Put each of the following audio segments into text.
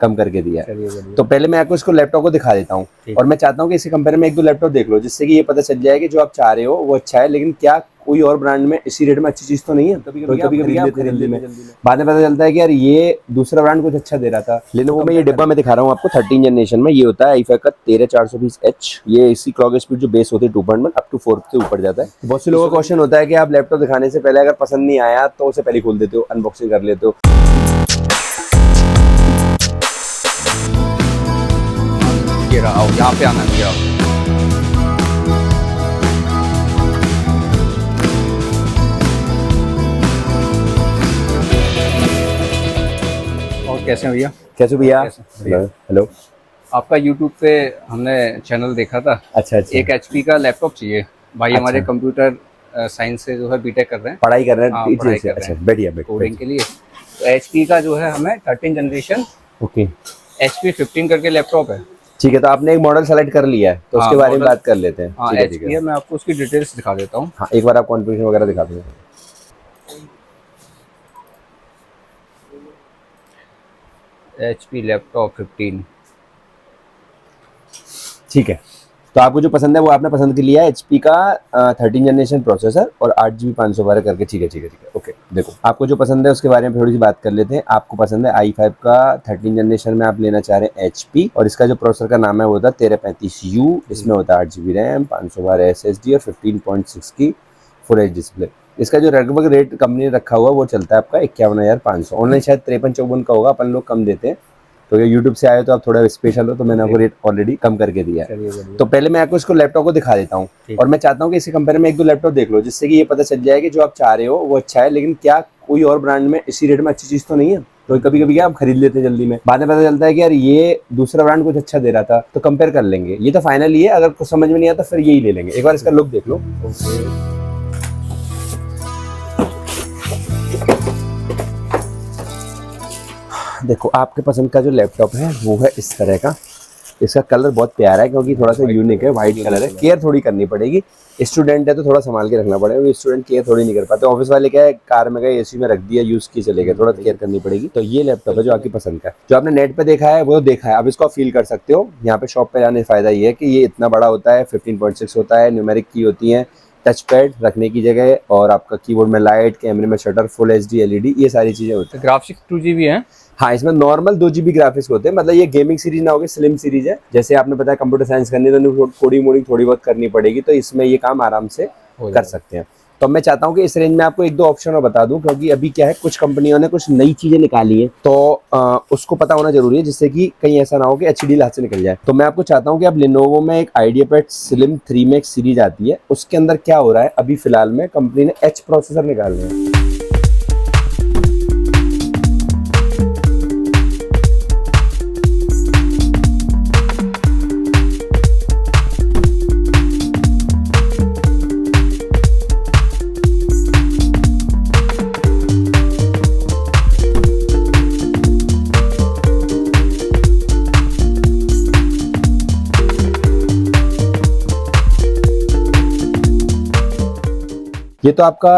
कम करके दिया है। तो पहले मैं आपको इसको लैपटॉप को दिखा देता हूँ और मैं चाहता हूँ कि इसके कंपेयर में एक दो लैपटॉप देख लो, जिससे कि ये पता चल जाए कि जो आप चाह रहे हो वो अच्छा है, लेकिन क्या कोई और ब्रांड में इसी रेट में अच्छी चीज तो नहीं है। कभी कभी आप खरीद लेते में बाद में पता चलता है कि यार ये दूसरा ब्रांड कुछ अच्छा दे रहा था। लेनोवो में ये डिब्बा मैं दिखा रहा हूँ आपको 13 जनरेशन में, ये होता है i5 का 13420H। ये इसी क्लॉक स्पीड जो बेस होती है 2.1 अप टू 4 से ऊपर जाता है। बहुत से लोगों का क्वेश्चन होता है कि आप लैपटॉप दिखाने से पहले अगर पसंद नहीं आया तो उसे पहले खोल देते हो, अनबॉक्सिंग कर लेते हो। ये रहा, यहाँ पे आना दिया। और कैसे हैं भैया? कैसे भैया? हेलो। आपका YouTube पे हमने चैनल देखा था। अच्छा। एक HP का लैपटॉप चाहिए भाई। अच्छा। हमारे कंप्यूटर साइंस से जो है बीटेक कर रहे हैं, पढ़ाई कर रहे हैं। हाँ, पढ़ाई कर रहे अच्छा, हैं बढ़िया कोडिंग के लिए। तो HP का जो है हमें 13 जनरेशन ओके HP 15 करके लैपटॉप है। ठीक है, तो आपने एक मॉडल सेलेक्ट कर लिया है तो उसके बारे में बात कर लेते हैं। हाँ, ठीक HP है। मैं आपको उसकी डिटेल्स दिखा देता हूँ। हाँ, एक बार आप कॉन्फ़िगरेशन वगैरह दिखा दो। HP laptop 15। ठीक है, तो आपको जो पसंद है वो आपने पसंद कर लिया है। HP का 13 जनरेशन प्रोसेसर और 8GB 512 करके। ठीक है ओके। देखो, आपको जो पसंद है उसके बारे में थोड़ी सी बात कर लेते हैं। आपको पसंद है i5 का 13 जनरेशन में, आप लेना चाह रहे हैं HP, और इसका जो प्रोसेसर का नाम है वो होता है 1335U। इसमें होता है 8GB रैम, 512 SSD और 15.6 की फुल एच डिस्प्ले। इसका जो लगभग रेट कंपनी ने रखा हुआ वो चलता है आपका 51,500। ऑनलाइन शायद 53-54 का होगा, अपन लोग कम देते हैं। तो ये यूट्यूब से आए तो आप थोड़ा स्पेशल हो, तो मैंने आपको रेट ऑलरेडी कम करके दिया है। तो पहले मैं आपको इसको लैपटॉप को दिखा देता हूँ और मैं चाहता हूँ कि इसके कंपेयर में एक दो लैपटॉप देख लो, जिससे कि ये पता चल जाए कि जो आप चाह रहे हो वो अच्छा है, लेकिन क्या कोई और ब्रांड में इसी रेट में अच्छी चीज तो नहीं है। तो कभी कभी क्या आप खरीद लेते हैं जल्दी में, बाद में पता चलता है कि यार ये दूसरा ब्रांड कुछ अच्छा दे रहा था, तो कंपेयर कर लेंगे। ये तो फाइनल ही है, अगर कुछ समझ में नहीं आता फिर यही ले लेंगे। एक बार इसका लुक देख लो। देखो, आपके पसंद का जो लैपटॉप है वो है इस तरह का। इसका कलर बहुत प्यारा है क्योंकि थोड़ा सा यूनिक है, वाइट कलर है। केयर थोड़ी करनी पड़ेगी, स्टूडेंट है तो थोड़ा संभाल के रखना पड़ेगा। स्टूडेंट केयर थोड़ी नहीं कर पाते। ऑफिस वाले क्या है, कार में गए एसी में रख दिया, यूज किए चले गए, थोड़ा केयर करनी पड़ेगी। तो ये लैपटॉप है जो आपकी पसंद का, जो आपने नेट पे देखा है वो देखा है, अब इसको आप फील कर सकते हो। यहाँ पे शॉप पे जाने से फायदा ये है कि ये इतना बड़ा होता है, 15.6 होता है, न्यूमेरिक की होती है, टच पैड रखने की जगह, और आपका कीबोर्ड में लाइट, कैमरे में शटर, फुल HD LED, ये सारी चीजें होती है। ग्राफिक्स 2GB है। हाँ, इसमें नॉर्मल 2GB ग्राफिक्स होते हैं। मतलब ये गेमिंग सीरीज ना होगी, स्लिम सीरीज है। जैसे आपने बताया कंप्यूटर साइंस करनी है तो कोडिंग मोडिंग थोड़ी बहुत करनी पड़ेगी, तो इसमें ये काम आराम से कर सकते हैं। तो मैं चाहता हूँ कि इस रेंज में आपको एक दो ऑप्शन और बता दूं, क्योंकि अभी क्या है, कुछ कंपनियों ने कुछ नई चीजें निकाली है, तो उसको पता होना जरूरी है, जिससे कि कहीं ऐसा ना हो कि अच्छी डील हाथ से निकल जाए। तो मैं आपको चाहता हूँ कि अब लेनोवो में एक आइडियापैड स्लिम 3 में एक सीरीज आती है, उसके अंदर क्या हो रहा है, अभी फिलहाल में कंपनी ने H प्रोसेसर निकाल रहे हैं। ये तो आपका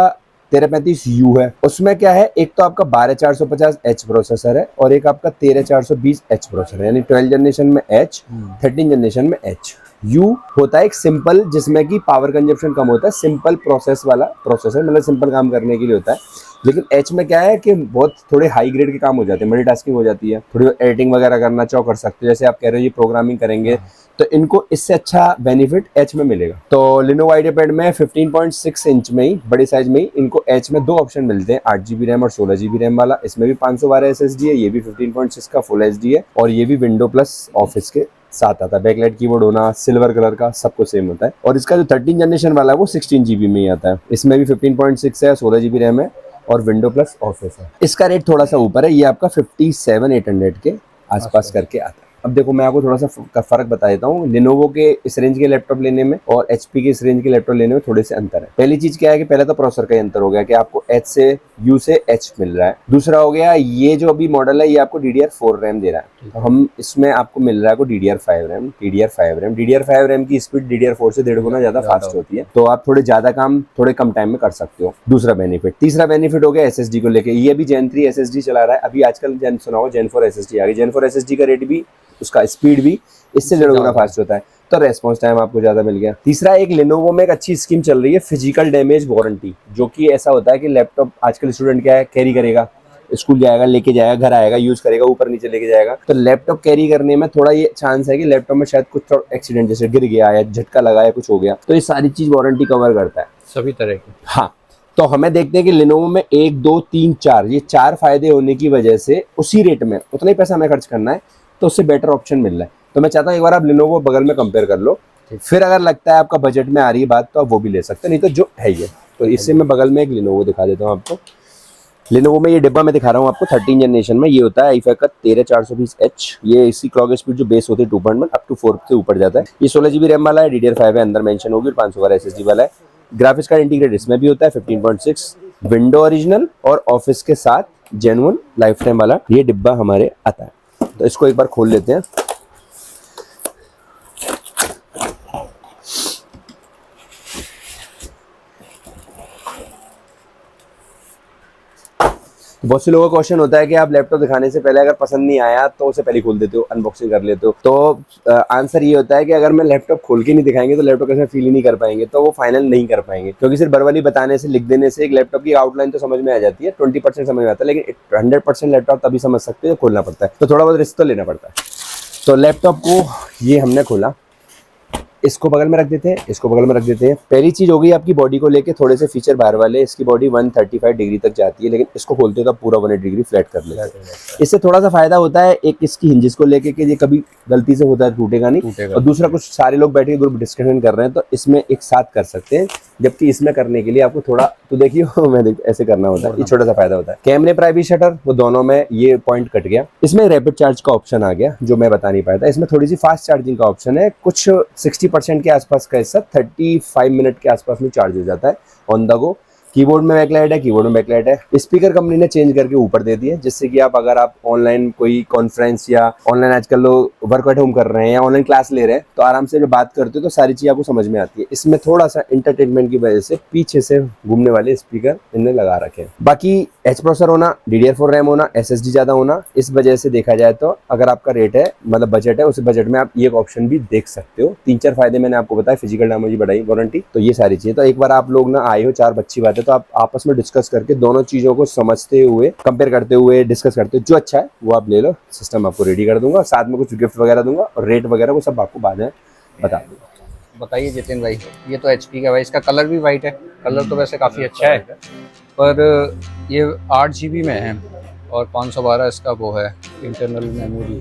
1335U है। उसमें क्या है, एक तो आपका 12450H प्रोसेसर है और एक आपका 13420H प्रोसेसर है, यानी 12 जनरेशन में H, 13 जनरेशन में H। U होता है एक सिंपल, जिसमें कि पावर कंजप्शन कम होता है, सिंपल प्रोसेस वाला प्रोसेसर, मतलब सिंपल काम करने के लिए होता है। लेकिन H में क्या है कि बहुत थोड़े हाई ग्रेड के काम हो जाते हैं, मल्टीटास्किंग हो जाती है, थोड़ी एडिटिंग वगैरह करना चाहो कर सकते हो। जैसे आप कह रहे हो ये प्रोग्रामिंग करेंगे, तो इनको इससे अच्छा बेनिफिट H में मिलेगा। तो Lenovo आइडियापैड में 15.6 इंच में ही, बड़े साइज में ही, इनको H में दो ऑप्शन मिलते हैं, 8GB रैम और 16GB रैम वाला। इसमें भी 512 SSD है, ये भी 15.6 का फुल HD है, और ये भी विंडो प्लस ऑफिस के साथ आता है। बैकलाइट कीबोर्ड होना, सिल्वर कलर का, सब कुछ सेम होता है। और इसका जो 13 जनरेशन वाला है वो 16GB में ही आता है। इसमें भी 15.6 है, 16GB रैम है और विंडो प्लस ऑफिस है। इसका रेट थोड़ा सा ऊपर है, ये आपका 57,800 के आसपास करके आता है। अब देखो मैं आपको थोड़ा सा फर्क बता देता हूँ। लेनोवो के इस रेंज के लैपटॉप लेने में और एचपी के इस रेंज के लैपटॉप लेने में थोड़े से अंतर है। पहली चीज क्या है कि पहले तो प्रोसेसर का ही अंतर हो गया कि आपको एच से यू से एच मिल रहा है। दूसरा हो गया ये जो अभी मॉडल है ये आपको DDR4 रैम दे रहा है, तो हम इसमें आपको मिल रहा है DDR5 रैम की स्पीड DDR4 से 1.5 गुना ज्यादा फास्ट होती है, तो आप थोड़े ज्यादा काम थोड़े कम टाइम में कर सकते हो। दूसरा बेनिफिट। तीसरा बेनिफिट हो गया SSD को लेके। ये भी Gen 3 SSD चला रहा है अभी आजकल। सुना होगा Gen 4 SSD आ गई। Gen 4 SSD का रेट भी, उसका स्पीड भी इससे 1.5 गुना फास्ट होता है, तो रेस्पॉन्स टाइम आपको ज्यादा मिल गया। तीसरा, एक लेनोवो में एक अच्छी स्कीम चल रही है फिजिकल डैमेज वारंटी, जो कि ऐसा होता है कि लैपटॉप आजकल स्टूडेंट क्या है, कैरी करेगा, स्कूल जाएगा, लेके जाएगा, घर आएगा, यूज करेगा, ऊपर नीचे लेके जाएगा, तो लैपटॉप कैरी करने में थोड़ा ये चांस है कि लैपटॉप में शायद कुछ एक्सीडेंट जैसे गिर गया या झटका लगा या कुछ हो गया, तो ये सारी चीज वारंटी कवर करता है सभी तरह की। हाँ, तो हमें देखते हैं कि लेनोवो में 1, 2, 3, 4 ये 4 फायदे होने की वजह से उसी रेट में उतना ही पैसा हमें खर्च करना है, तो उससे बेटर ऑप्शन मिल रहा है। तो मैं चाहता हूँ एक बार आप लेनोवो बगल में कंपेयर कर लो, फिर अगर लगता है आपका बजट में आ रही है बात तो आप वो भी ले सकते हैं, नहीं तो जो है ये। तो इससे मैं बगल में एक लेनोवो दिखा देता हूँ आपको। लेनोवो में ये डिब्बा मैं दिखा रहा हूँ आपको 13 जनरेशन में, ये होता है i5 का 13420H। ये इसी क्लॉक स्पीड जो बेस होती है 2.1 अप टू 4 से ऊपर जाता है। ये 16 GB रैम वाला है, DDR5 है, अंदर मेंशन होगी, और 512 SSD वाला है। ग्राफिक्स कार्ड इंटीग्रेट इसमें भी होता है 15.6, विंडो ओरिजिनल और ऑफिस के साथ जेन्युइन लाइफ टाइम वाला ये डिब्बा हमारे आता है। तो इसको एक बार खोल लेते हैं। बहुत से लोगों का क्वेश्चन होता है कि आप लैपटॉप दिखाने से पहले अगर पसंद नहीं आया तो उसे पहले खोल देते हो, अनबॉक्सिंग कर लेते हो। तो आंसर ये होता है कि अगर मैं लैपटॉप खोल के नहीं दिखाएंगे तो लैपटॉप कैसे फील ही नहीं कर पाएंगे, तो वो फाइनल नहीं कर पाएंगे, क्योंकि सिर्फ वर्बली बताने से, लिख देने से एक लैपटॉप की आउटलाइन तो समझ में आ जाती है, 20% समझ में आता है, लेकिन 100% लैपटॉप तभी समझ सकते हो खोलना पड़ता है, तो थोड़ा बहुत रिस्क तो लेना पड़ता है। तो लैपटॉप को ये हमने खोला, इसको बगल में रख देते हैं, इसको बगल में रख देते हैं। पहली चीज हो गई आपकी बॉडी को लेके थोड़े से फीचर बाहर वाले। इसकी बॉडी 135 डिग्री तक जाती है, लेकिन इसको खोलते हो तो पूरा 180 डिग्री फ्लैट कर लेते हैं। इससे थोड़ा सा फायदा होता है, एक इसकी हिंजेस को लेके कि ये कभी गलती से होता है टूटेगा नहीं, और दूसरा कुछ सारे लोग बैठे ग्रुप डिस्कशन कर रहे हैं तो इसमें एक साथ कर सकते हैं, जबकि इसमें करने के लिए आपको थोड़ा तो देखिए मैं ऐसे करना होता है, ये छोटा सा फायदा होता है। कैमरे प्राइवेसी शटर वो दोनों में ये पॉइंट कट गया। इसमें रैपिड चार्ज का ऑप्शन आ गया जो मैं बता नहीं पाया था। इसमें थोड़ी सी फास्ट चार्जिंग का ऑप्शन है, कुछ 60% के आसपास का हिस्सा 35 मिनट के आसपास में चार्ज हो जाता है ऑन द गो। कीबोर्ड में बैकलाइट है, कीबोर्ड में बैकलाइट है। स्पीकर कंपनी ने चेंज करके ऊपर दे दिए, जिससे कि आप अगर आप ऑनलाइन कोई कॉन्फ्रेंस या ऑनलाइन आजकल लोग वर्क एट होम कर रहे हैं या ऑनलाइन क्लास ले रहे हैं तो आराम से जब बात करते हो तो सारी चीज आपको समझ में आती है। इसमें थोड़ा सा एंटरटेनमेंट की वजह से पीछे से घूमने वाले स्पीकर इन्हें लगा रखे हैं। बाकी एच प्रोसेसर होना, DDR4 रैम होना, SSD ज्यादा होना, इस वजह से देखा जाए तो अगर आपका रेट है मतलब बजट है, उस बजट में आप ये ऑप्शन भी देख सकते हो। 3-4 फायदे मैंने आपको बताया, फिजिकल डैमेज बढ़ाई वारंटी, तो ये सारी चीजें। तो एक बार आप लोग ना आए हो, 4 अच्छी बात है, तो आप आपस में डिस्कस करके दोनों चीजों को समझते हुए, कंपेयर करते हुए, डिस्कस करते हुए जो अच्छा है वो आप ले लो। सिस्टम आपको रेडी कर दूंगा, साथ में कुछ गिफ्ट वगैरह दूंगा, और रेट वगैरह वो सब आपको बाद में बता दूंगा। बताइए जितिन भाई, ये तो HP का भाई, इसका कलर भी वाइट है, कलर तो वैसे काफ़ी अच्छा है, पर ये 8 GB में है और 512 इसका वो है इंटरनल मेमोरी।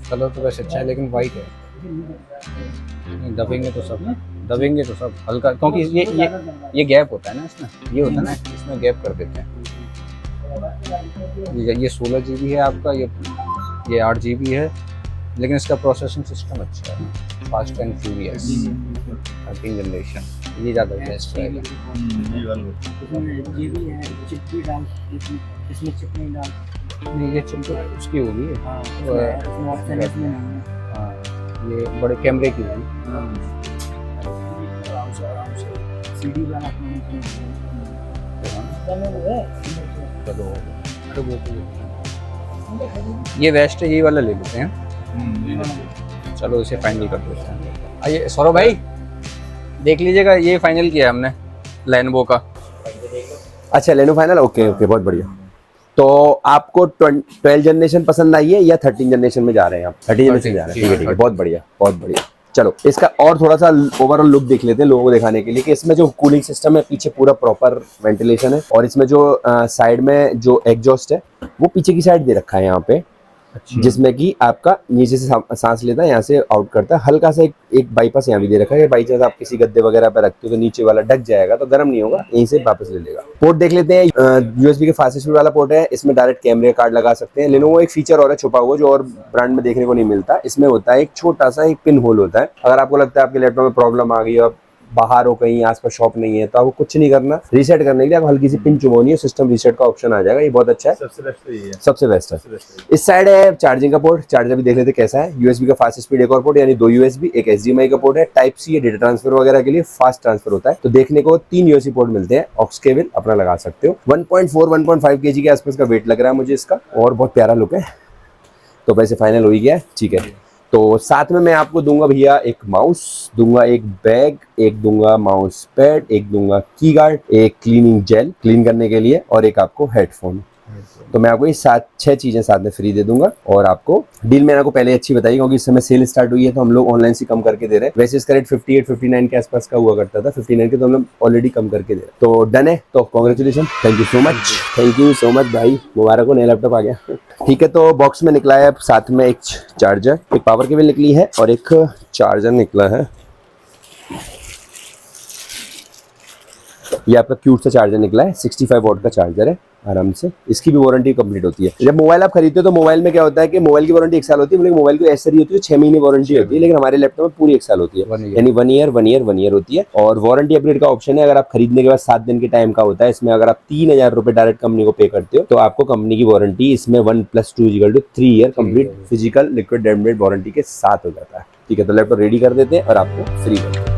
कलर तो वैसे अच्छा है लेकिन वाइट है, दबेंगे तो सब हल्का, क्योंकि ये गैप होता है ना इसमें, ये होता है ना इसमें गैप कर देते हैं। ये 16 GB है आपका, ये 8 GB है, लेकिन इसका प्रोसेसिंग सिस्टम अच्छा है, फास्ट एंड फ्यूरियस 13 जनरेशन, ये ज़्यादा बेस्ट रहेगा। नहीं, ये चिप तो उसकी होगी, हाँ, ये बड़े कैमरे की होगी। ये वेस्ट है, ये वाला ले लेते हैं। चलो इसे फाइनल कर देते हैं। आइए सौरभ भाई देख लीजिएगा, ये फाइनल किया हमने लेनोवो का। अच्छा, लेनो फाइनल, ओके ओके, बहुत बढ़िया। तो आपको 12 जनरेशन पसंद आई है या 13 जनरेशन में जा रहे हैं आप? 13 जनरेशन जा रहे हैं, ठीक है, बहुत बढ़िया बहुत बढ़िया। चलो इसका और थोड़ा सा ओवरऑल लुक देख लेते हैं लोगों को दिखाने के लिए कि इसमें जो कूलिंग सिस्टम है, पीछे पूरा प्रॉपर वेंटिलेशन है, और इसमें जो साइड में जो एग्जॉस्ट है वो पीछे की साइड दे रखा है यहाँ पे। जिसमें कि आपका नीचे से सांस लेता है, यहाँ से आउट करता है। हल्का सा एक बाईपास यहाँ भी दे रखा है, बाई चांस आप किसी गद्दे वगैरह पे रखते हो तो नीचे वाला ढक जाएगा तो गर्म नहीं होगा, यहीं से वापस ले लेगा। पोर्ट देख लेते हैं, यूएसबी के फास्ट स्पीड वाला पोर्ट है, इसमें डायरेक्ट कैमरे कार्ड लगा सकते हैं। लेनोवो एक फीचर और है छुपा हुआ जो और ब्रांड में देखने को नहीं मिलता, इसमें होता है एक छोटा सा एक पिन होल होता है। अगर आपको लगता है आपके लैपटॉप में प्रॉब्लम आ गई और बाहर हो कहीं, आसपास शॉप नहीं है, तो आपको कुछ नहीं करना, रीसेट करने के लिए आपको हल्की सी पिन चुभोनी है, सिस्टम रीसेट का ऑप्शन आ जाएगा। ये बहुत अच्छा है, सबसे बेस्ट है। इस साइड है चार्जिंग का पोर्ट, चार्जर भी देख लेते कैसा है। यूएसबी का फास्ट स्पीड एक और पोर्ट, यानी 2 यूएसबी, एक एचडीएमआई का पोर्ट है, टाइप सी डेटा ट्रांसफर वगैरह के लिए फास्ट ट्रांसफर होता है। तो देखने को 3 यूएसबी पोर्ट मिलते हैं, ऑक्स केबल अपना लगा सकते हो। 1.5 kg के आसपास का वेट लग रहा है मुझे इसका, और बहुत प्यारा लुक है। तो वैसे फाइनल हो ही गया है, ठीक है। तो साथ में मैं आपको दूंगा भैया एक माउस, दूंगा एक बैग, एक दूंगा माउस पैड, एक दूंगा की गार्ड, एक क्लीनिंग जेल क्लीन करने के लिए, और एक आपको हेडफोन। तो मैं आपको ये 6 चीजें साथ में फ्री दे दूंगा। और आपको डील मैंने आपको पहले अच्छी बताई, क्योंकि इस समय सेल स्टार्ट हुई है तो हम लोग ऑनलाइन से कम करके दे रहे हैं। वैसे इसका रेट 58-59 के आसपास का हुआ करता था, 59 के तो हम लोग ऑलरेडी कम करके दे रहे हैं। तो डन है, तो congratulation, thank you so much भाई, मुबारक हो, नया लैपटॉप आ गया। ठीक है, तो बॉक्स में निकला है साथ में एक चार्जर, एक पावर केबल निकली है और एक चार्जर निकला है। ये आपका क्यूट सा चार्जर निकला है, 65 वॉट का चार्जर है आराम से। इसकी भी वारंटी कंप्लीट होती है। जब मोबाइल आप खरीदते हो तो मोबाइल में क्या होता है कि मोबाइल की वारंटी 1 साल होती है, लेकिन मोबाइल की एसरी होती है 6 महीने वारंटी होती है, लेकिन हमारे लैपटॉप में पूरी 1 साल होती है, यानी 1 ईयर होती है। और वारंटी अपग्रेड का ऑप्शन है, अगर आप खरीदने के बाद 7 दिन के टाइम का होता है। इसमें अगर आप 3000 रुपए डायरेक्ट कंपनी को पे करते हो तो आपको कंपनी की वारंटी इसमें 1+2 = 3 year complete physical liquid laminate warranty के साथ हो जाता है। ठीक है, तो लैपटॉप रेडी कर देते हैं और आपको फ्री करते हैं।